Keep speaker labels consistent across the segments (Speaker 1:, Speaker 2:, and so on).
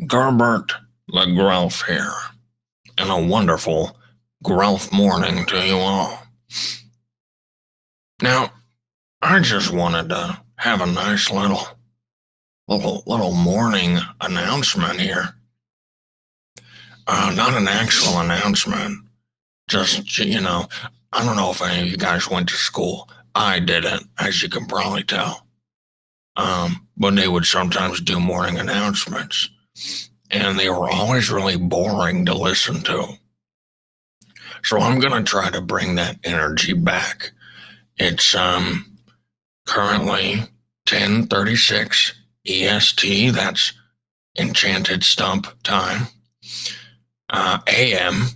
Speaker 1: Gerbert the Grelf here, and a wonderful Grelf morning to you all. Now, I just wanted to have a nice little morning announcement here. Not an actual announcement, just, I don't know if any of you guys went to school. I didn't, as you can probably tell. But they would sometimes do morning announcements, and they were always really boring to listen to. So I'm going to try to bring that energy back. It's currently 10:36 EST, that's Enchanted Stump time. AM,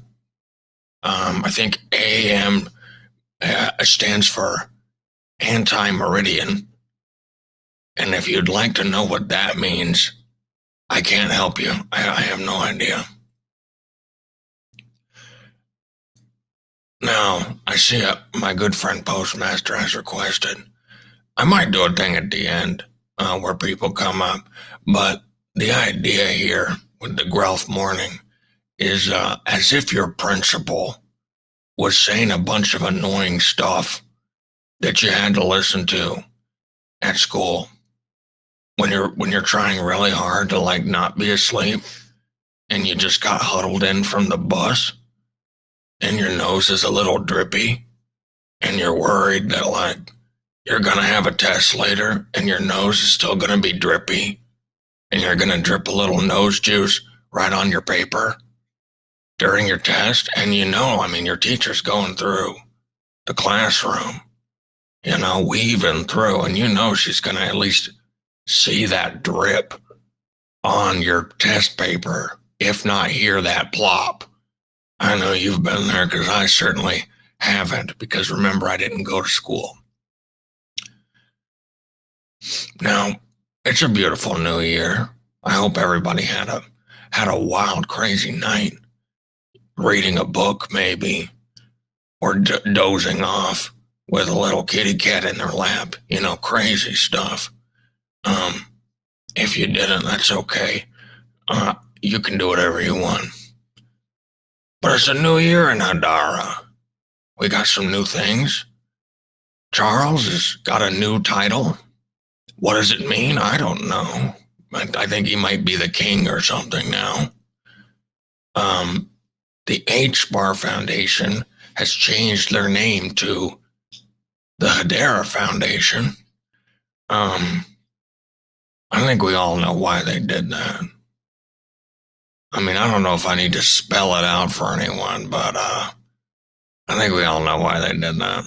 Speaker 1: I think AM stands for anti-meridian. And if you'd like to know what that means, I can't help you. I have no idea. Now, I see my good friend Postmaster has requested. I might do a thing at the end where people come up, but the idea here with the Grelf morning is as if your principal was saying a bunch of annoying stuff that you had to listen to at school when you're trying really hard to not be asleep, and you just got huddled in from the bus, and your nose is a little drippy, and you're worried that you're gonna have a test later, and your nose is still gonna be drippy, and you're gonna drip a little nose juice right on your paper during your test, and your teacher's going through the classroom, weaving through, and she's gonna at least see that drip on your test paper, if not hear that plop. I know you've been there, because I certainly haven't, because remember, I didn't go to school. Now, it's a beautiful new year. I hope everybody had a wild, crazy night, reading a book maybe, or dozing off with a little kitty cat in their lap, crazy stuff. If you didn't, that's okay. You can do whatever you want. But it's a new year in Hedera. We got some new things. Charles has got a new title. What does it mean? I don't know. I think he might be the king or something now. The H-Bar Foundation has changed their name to the Hedera Foundation. I think we all know why they did that. I don't know if I need to spell it out for anyone, but I think we all know why they did that.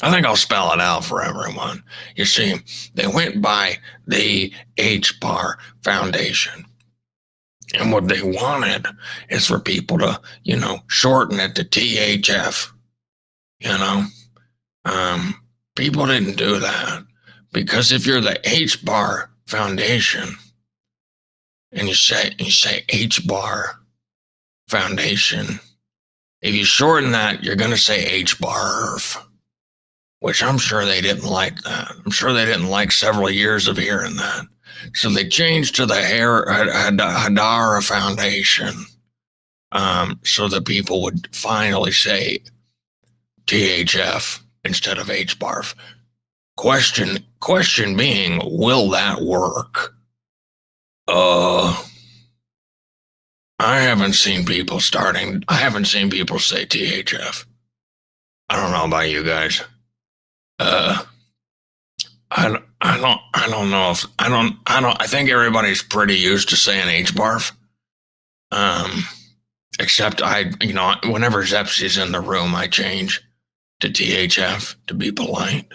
Speaker 1: I think I'll spell it out for everyone. You see, they went by the H-Bar Foundation. And what they wanted is for people to, shorten it to THF. People didn't do that. Because if you're the H-Bar Foundation, and you say H-Bar Foundation, if you shorten that, you're going to say H-Barf, which I'm sure they didn't like that. I'm sure they didn't like several years of hearing that. So they changed to the Hedera Foundation, so that people would finally say THF instead of H-Barf. Question being, will that work? I haven't seen people say THF. I don't know about you guys. I think everybody's pretty used to saying H-Barf. Except whenever Zepsi's in the room, I change to THF to be polite.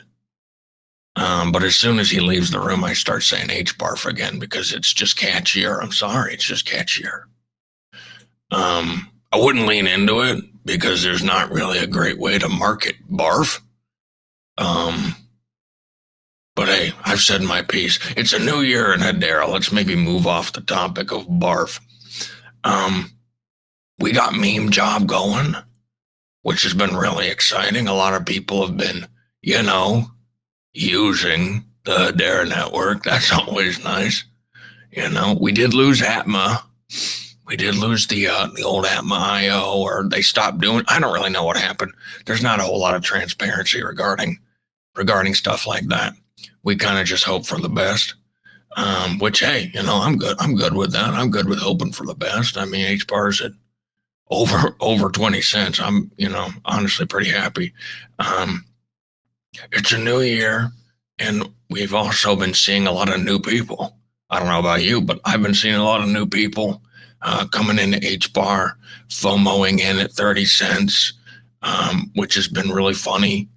Speaker 1: But as soon as he leaves the room, I start saying H-Barf again, because it's just catchier. I'm sorry, it's just catchier. I wouldn't lean into it, because there's not really a great way to market barf. But hey, I've said my piece. It's a new year in Hedera. Let's maybe move off the topic of barf. We got Meme Job going, which has been really exciting. A lot of people have been, using the Hedera network. That's always nice. We did lose Atma. We did lose the old Atma IO, or they stopped doing. I don't really know what happened. There's not a whole lot of transparency regarding stuff like that. We kind of just hope for the best. Which, hey, I'm good. I'm good with that. I'm good with hoping for the best. I mean, H bar's at over 20 cents. I'm, honestly pretty happy. It's a new year, and we've also been seeing a lot of new people. I don't know about you, but I've been seeing a lot of new people coming into H bar, FOMOing in at 30 cents, which has been really funny.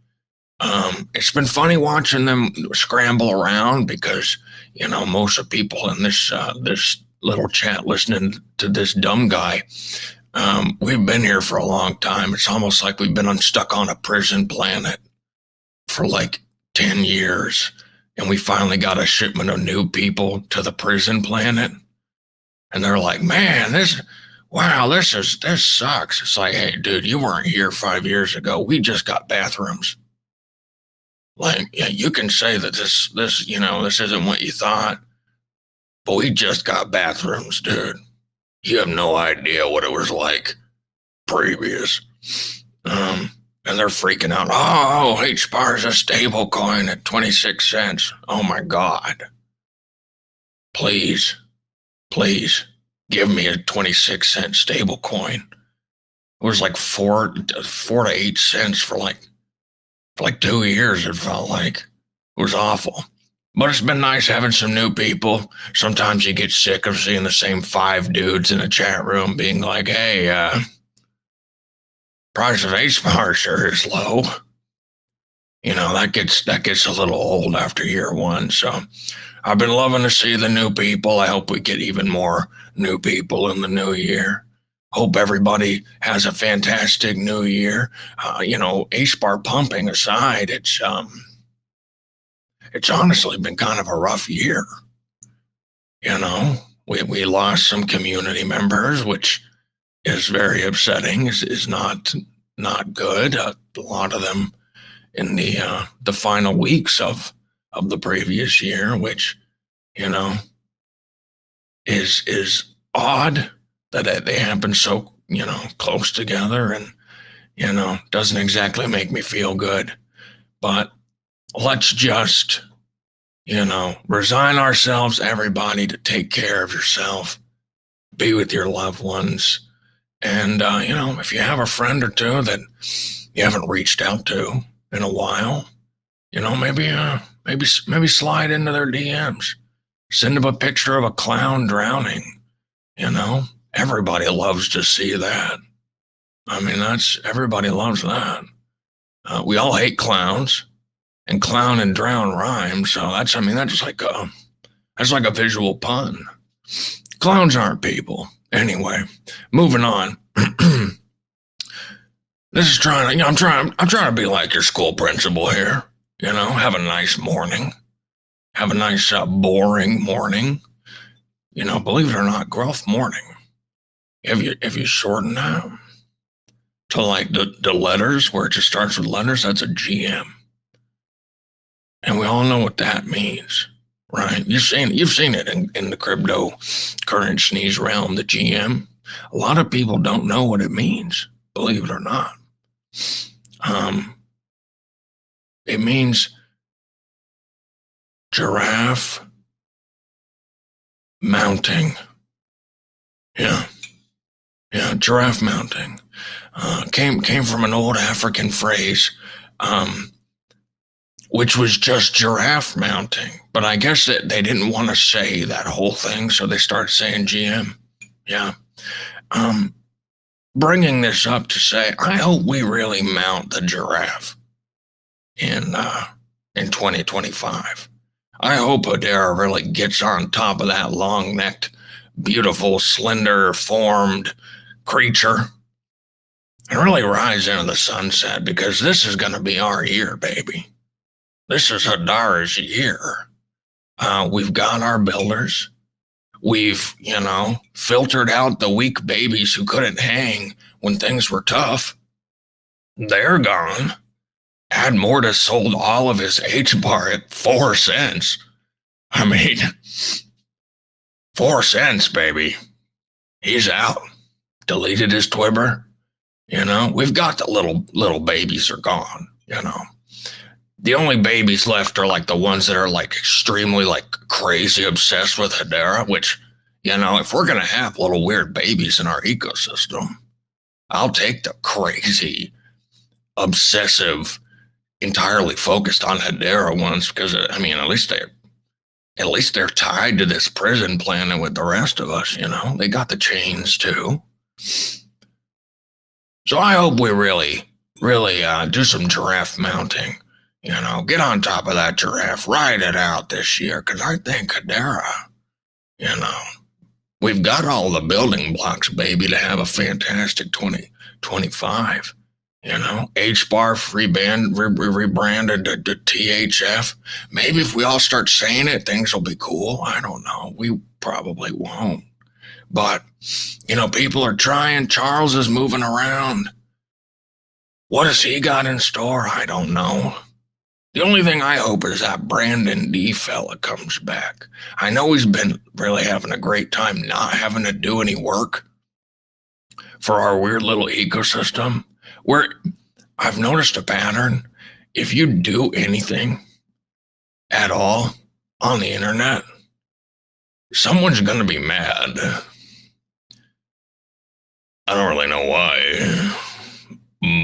Speaker 1: It's been funny watching them scramble around because, most of the people in this little chat listening to this dumb guy, we've been here for a long time. It's almost like we've been stuck on a prison planet for like 10 years, and we finally got a shipment of new people to the prison planet, and they're like, man, this sucks. It's like, hey, dude, you weren't here 5 years ago. We just got bathrooms. Like, yeah, you can say that this isn't what you thought, but we just got bathrooms, dude. You have no idea what it was like previous. And they're freaking out. Oh, H bar is a stable coin at 26 cents. Oh my God. Please give me a 26-cent stable coin. It was like 4 to 8 cents for like 2 years, it felt like. It was awful. But it's been nice having some new people. Sometimes you get sick of seeing the same 5 dudes in a chat room being like, hey, price of H bar sure is low. That gets a little old after year 1. So I've been loving to see the new people. I hope we get even more new people in the new year. Hope everybody has a fantastic new year. H bar pumping aside, it's honestly been kind of a rough year. We lost some community members, which is very upsetting. Is not good. A lot of them in the final weeks of the previous year, which is odd that they happen so close together, and doesn't exactly make me feel good. But let's just resign ourselves, everybody, to take care of yourself, be with your loved ones. And, if you have a friend or two that you haven't reached out to in a while, maybe slide into their DMs, send them a picture of a clown drowning. Everybody loves to see that. I mean, everybody loves that. We all hate clowns, and clown and drown rhyme. So that's like a visual pun. Clowns aren't people. Anyway, moving on. This is I'm trying to be like your school principal here. Have a nice morning. Have a nice boring morning. Believe it or not, Grelf morning. If you shorten that to like the letters where it just starts with letters, that's a GM. And we all know what that means, right? You've seen it in the cryptocurrencies realm, the GM. A lot of people don't know what it means, believe it or not. It means giraffe mounting. Yeah, giraffe mounting. Came from an old African phrase, which was just giraffe mounting. But I guess that they didn't want to say that whole thing, so they started saying GM. Yeah. Bringing this up to say, I hope we really mount the giraffe in 2025. I hope Hedera really gets on top of that long-necked, beautiful, slender-formed creature and really rise into the sunset, because this is going to be our year, baby. This is Hedera's year. We've got our builders. We've, filtered out the weak babies who couldn't hang when things were tough. They're gone. Admortis sold all of his H bar at 4 cents. I mean, 4 cents, baby. He's out. Deleted his Twitter. We've got the little babies are gone. The only babies left are like the ones that are like extremely like crazy obsessed with Hedera, which, if we're going to have little weird babies in our ecosystem, I'll take the crazy, obsessive, entirely focused on Hedera ones because, at least they're tied to this prison planet with the rest of us, They got the chains too. So I hope we really do some giraffe mounting. Get on top of that giraffe, ride it out this year, because I think Hedera, we've got all the building blocks, baby, to have a fantastic 2025. H-bar rebranded to THF. Maybe if we all start saying it, things will be cool. I don't know. We probably won't. But, people are trying. Charles is moving around. What has he got in store? I don't know. The only thing I hope is that Brandon D fella comes back. I know he's been really having a great time not having to do any work for our weird little ecosystem, where I've noticed a pattern. If you do anything at all on the internet, someone's going to be mad. I don't really know why,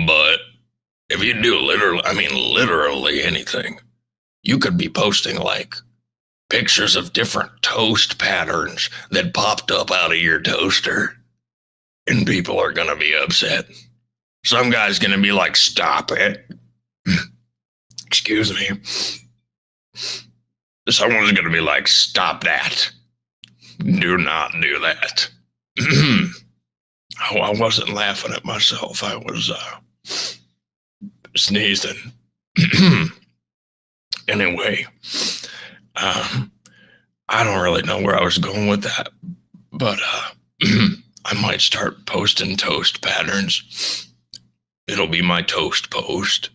Speaker 1: but if you do literally anything, you could be posting like pictures of different toast patterns that popped up out of your toaster, and people are going to be upset. Some guy's going to be like, stop it. Excuse me. Someone's going to be like, stop that. Do not do that. I wasn't laughing at myself. I was sneezing. Anyway, I don't really know where I was going with that, but I might start posting toast patterns. It'll be my toast post.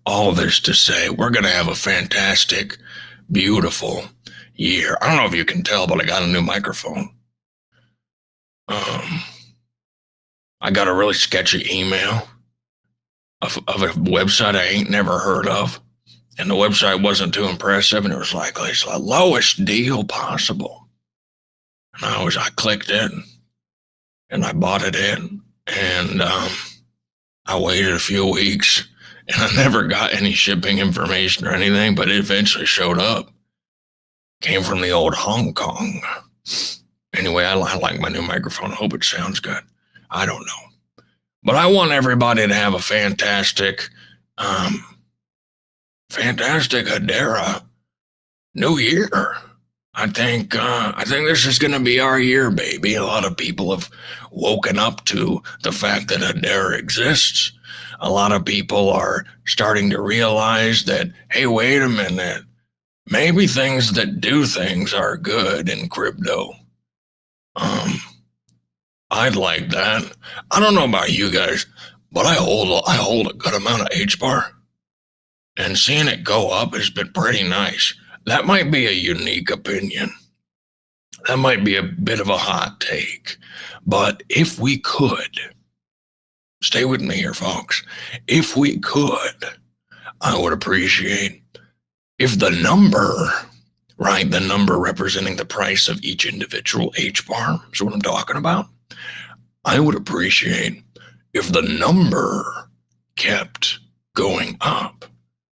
Speaker 1: All this to say, we're going to have a fantastic, beautiful year. I don't know if you can tell, but I got a new microphone. I got a really sketchy email of a website I ain't never heard of. And the website wasn't too impressive, and it was like, it's the lowest deal possible. And I clicked it, and I bought it in, and I waited a few weeks, and I never got any shipping information or anything, but it eventually showed up. Came from the old Hong Kong. Anyway, I like my new microphone. I hope it sounds good. I don't know. But I want everybody to have a fantastic Hedera New Year. I think this is going to be our year, baby. A lot of people have woken up to the fact that Hedera exists. A lot of people are starting to realize that, hey, wait a minute. Maybe things that do things are good in crypto. I'd like that. I don't know about you guys, but I hold a good amount of H-bar, and seeing it go up has been pretty nice. That might be a unique opinion. That might be a bit of a hot take, but if we could, stay with me here, folks. If we could, I would appreciate if the number representing the price of each individual H-bar is what I'm talking about. I would appreciate if the number kept going up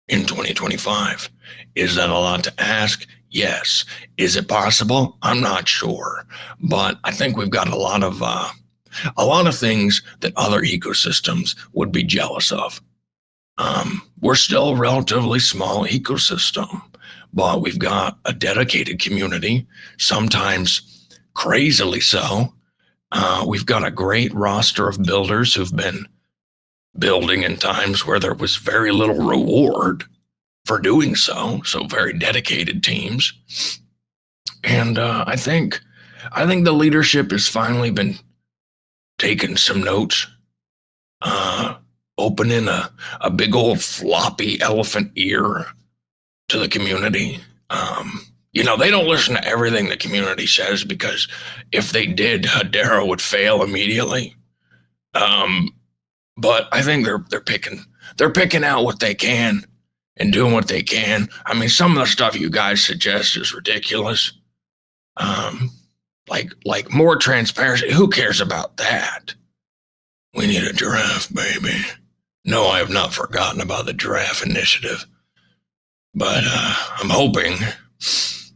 Speaker 1: in 2025. Is that a lot to ask? Yes. Is it possible? I'm not sure, but I think we've got a lot of things that other ecosystems would be jealous of. We're still a relatively small ecosystem, but we've got a dedicated community, sometimes crazily so. We've got a great roster of builders who've been building in times where there was very little reward for doing so very dedicated teams. And I think the leadership has finally been taking some notes, opening a big old floppy elephant ear to the community. They don't listen to everything the community says because if they did, Hedera would fail immediately. Um, but I think they're picking out what they can and doing what they can. I mean, some of the stuff you guys suggest is ridiculous. Um, like more transparency. Who cares about that? We need a giraffe, baby. No, I have not forgotten about the giraffe initiative. But I'm hoping,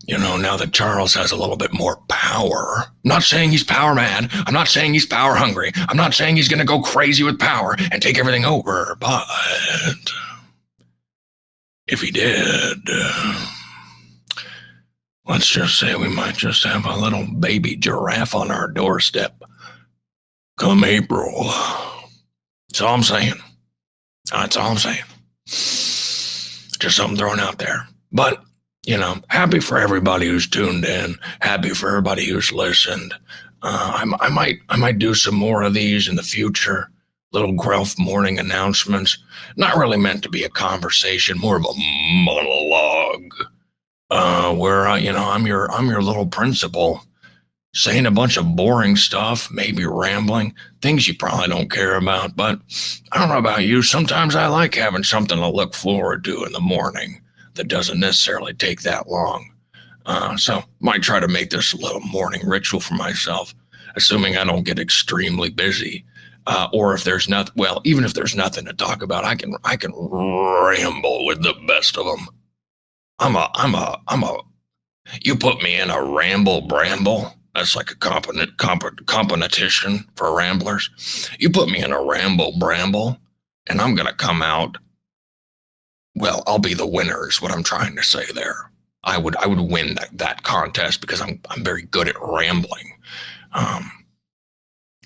Speaker 1: now that Charles has a little bit more power. I'm not saying he's power mad. I'm not saying he's power hungry. I'm not saying he's going to go crazy with power and take everything over. But if he did, let's just say we might just have a little baby giraffe on our doorstep come April. That's all I'm saying. That's all I'm saying. Just something thrown out there. But, happy for everybody who's tuned in. Happy for everybody who's listened. I might do some more of these in the future. Little Grelf morning announcements. Not really meant to be a conversation, more of a monologue. Where I'm your little principal, saying a bunch of boring stuff, maybe rambling, things you probably don't care about. But I don't know about you. Sometimes I like having something to look forward to in the morning that doesn't necessarily take that long. So might try to make this a little morning ritual for myself, assuming I don't get extremely busy. Or if there's nothing, well, even if there's nothing to talk about, I can ramble with the best of them. You put me in a ramble bramble. That's like a competition for ramblers. You put me in a ramble bramble, and I'm gonna come out. Well, I'll be the winner. Is what I'm trying to say there. I would win that contest because I'm very good at rambling. A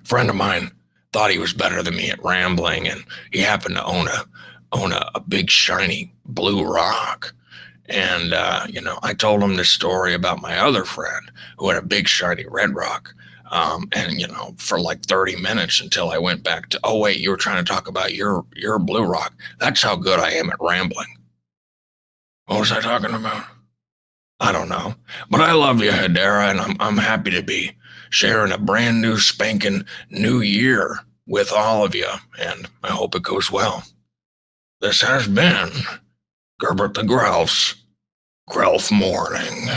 Speaker 1: friend of mine thought he was better than me at rambling, and he happened to own a big shiny blue rock. And, I told him this story about my other friend who had a big shiny red rock. For like 30 minutes until I went back to, oh, wait, you were trying to talk about your blue rock. That's how good I am at rambling. What was I talking about? I don't know. But I love you, Hedera, and I'm happy to be sharing a brand new spanking new year with all of you. And I hope it goes well. This has been Gerbert the Grelf's Grelf Morning.